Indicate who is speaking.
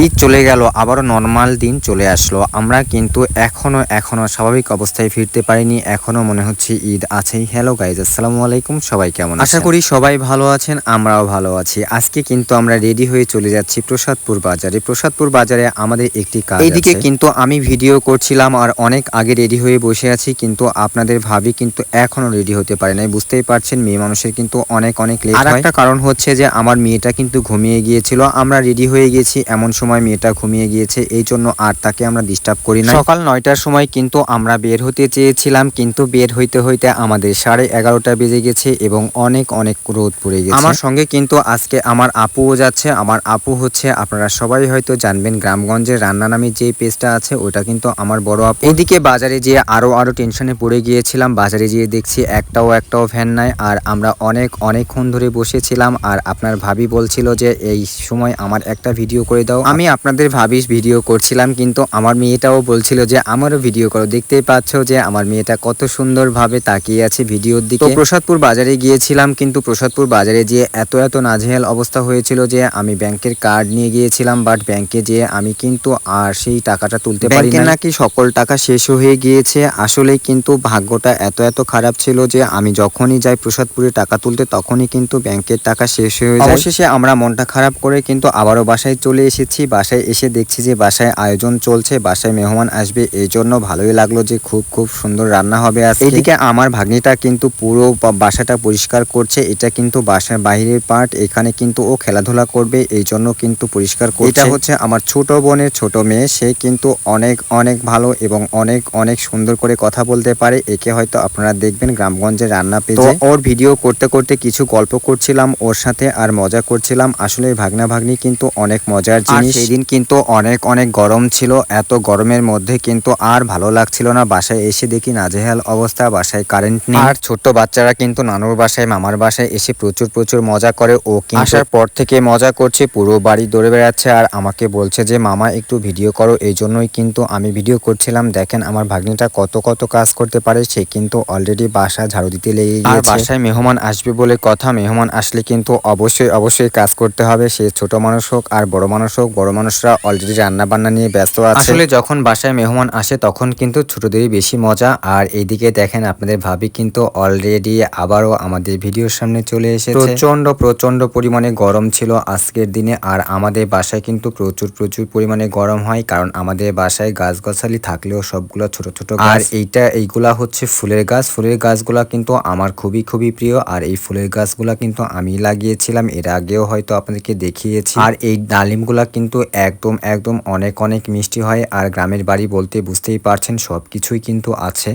Speaker 1: ঈদ চলে গেল, আবারও নর্মাল দিন চলে আসলো। আমরা কিন্তু এখনো স্বাভাবিক অবস্থায় ফিরতে পারিনি। এখনো মনে হচ্ছে ঈদ আছেই। হ্যালো গাইজ, আসসালামু আলাইকুম। সবাই কেমন আছেন? আশা করি সবাই ভালো আছেন, আমরাও ভালো আছি। আজকে কিন্তু আমরা রেডি হয়ে চলে যাচ্ছি প্রসাদপুর বাজারে। প্রসাদপুর বাজারে আমাদের একটি কাজ আছে। এইদিকে কিন্তু আমি ভিডিও করছিলাম আর অনেক আগে রেডি হয়ে বসে আছি, কিন্তু আপনাদের ভাবি কিন্তু এখনো রেডি হতে পারে নাই। বুঝতেই পারছেন, মেয়ে মানুষের কিন্তু অনেক লেট হয়। আর একটা কারণ হচ্ছে যে আমার মেয়েটা কিন্তু ঘুমিয়ে গিয়েছিল। আমরা রেডি হয়ে গেছি, এমন সময় মেয়েটা ঘুমিয়ে গিয়েছে, এই জন্য আর তাকে আমরা ডিস্টার্ব করি না। সকাল 9টার সময় কিন্তু আমরা বের হতে চেয়েছিলাম, কিন্তু বের হইতে হইতে আমাদের 11:30 বেজে গেছে এবং অনেক রোদ পড়ে গেছে। আমার সঙ্গে কিন্তু আজকে আমার আপুও যাচ্ছে। আমার আপু হচ্ছে, আপনারা সবাই হয়তো জানবেন, গ্রামগঞ্জের রান্না নামে যে পেজটা আছে ওটা কিন্তু আমার বড় আপু। এদিকে বাজারে যেয়ে আরো টেনশনে পড়ে গিয়েছিলাম। বাজারে যেয়ে দেখছি একটাও ভ্যান নাই, আর আমরা অনেকক্ষণ ধরে বসেছিলাম। আর আপনার ভাবি বলছিল যে এই সময় আমার একটা ভিডিও করে দাও। আমি আপনাদের ভাবিস ভিডিও করছিলাম, কিন্তু আমার মেয়েটাও বলছিল যে আমারও ভিডিও করো। দেখতেই পাচ্ছ যে আমার মেয়েটা কত সুন্দরভাবে তাকিয়ে আছে ভিডিওর দিকে। তো প্রসাদপুর বাজারে গিয়েছিলাম, কিন্তু প্রসাদপুর বাজারে যেয়ে এত নাজেহাল অবস্থা হয়েছিল যে আমি ব্যাংকের কার্ড নিয়ে গিয়েছিলাম, বাট ব্যাংকে যেয়ে আমি কিন্তু আর সেই টাকাটা তুলতে পারি না। নাকি সকল টাকা শেষ হয়ে গিয়েছে। আসলে কিন্তু ভাগ্যটা এত খারাপ ছিল যে আমি যখনই যাই প্রসাদপুরে টাকা তুলতে, তখনই কিন্তু ব্যাংকের টাকা শেষ হয়ে যায়। অবশেষে আমরা মনটা খারাপ করে কিন্তু আবারও বাসায় চলে এসেছি। বাসায় এসে দেখছি যে বাসায় আয়োজন চলছে, বাসায় মেহমান আসবে, এই জন্য ভালোই লাগলো যে খুব সুন্দর রান্না হবে আজকে। এদিকে আমার ভাগ্নিটা কিন্তু পুরো বাসাটা পরিষ্কার করছে। এটা কিন্তু বাসার বাইরের পার্ট, এখানে কিন্তু ও খেলাধুলা করবে, এই জন্য কিন্তু পরিষ্কার করছে। এটা হচ্ছে আমার ছোট বোনের ছোট মেয়ে, সে কিন্তু অনেক ভালো এবং অনেক সুন্দর করে কথা বলতে পারে। একে হয়তো আপনারা দেখবেন গ্রামগঞ্জের রান্না পেজে। ওর ভিডিও করতে কিছু গল্প করছিলাম ওর সাথে আর মজা করছিলাম। আসলে ভাগনা ভাগ্নি কিন্তু অনেক মজার জিনিস। সেই দিন কিন্তু অনেক গরম ছিল। এত গরমের মধ্যে কিন্তু আর ভালো লাগছিল না। বাসায় এসে দেখি নাজেহাল অবস্থা, বাসায় কারেন্ট নেই। আর ছোট্ট বাচ্চারা কিন্তু নানুর বাসায় মামার বাসায় এসে প্রচুর মজা করে। ও আসার পর থেকে মজা করছে, পুরো বাড়ি দৌড়ে বেড়াচ্ছে আর আমাকে বলছে যে মামা একটু ভিডিও করো। এই জন্যই কিন্তু আমি ভিডিও করছিলাম। দেখেন আমার ভাগ্নিটা কত কাজ করতে পারে। সে কিন্তু অলরেডি বাসা ঝাড়ু দিতে লেগে গিয়েছে। আর বাসায় মেহমান আসবে বলে কথা, মেহমান আসলে কিন্তু অবশ্যই কাজ করতে হবে। সে ছোট মানুষ হোক আর বড় মানুষ হোক, বড় মানুষরা অলরেডি রান্না বান্না নিয়ে ব্যস্ত আছে। আসলে যখন বাসায় মেহমান আসে তখন কিন্তু ছোটদেরই বেশি মজা। আর এইদিকে দেখেন আপনাদের ভাবি কিন্তু অলরেডি আবারও আমাদের ভিডিওর সামনে চলে এসেছে। প্রচন্ড পরিমাণে গরম ছিল আজকের দিনে। আর আমাদের বাসায় কিন্তু প্রচুর পরিমাণে গরম হয়, কারণ আমাদের বাসায় গাছগাছালি থাকলেও সবগুলো ছোট গাছ। আর এইগুলা হচ্ছে ফুলের গাছগুলা কিন্তু আমার খুবই প্রিয়। আর এই ফুলের গাছগুলা কিন্তু আমি লাগিয়েছিলাম, এর আগেও হয়তো আপনাদেরকে দেখিয়েছি। আর এই ডালিমগুলা কিন্তু একদম অনেক মিষ্টি হয়। আর গ্রামের বাড়ি বলতে বুঝতেই পারছেন সবকিছুই কিন্তু আছে।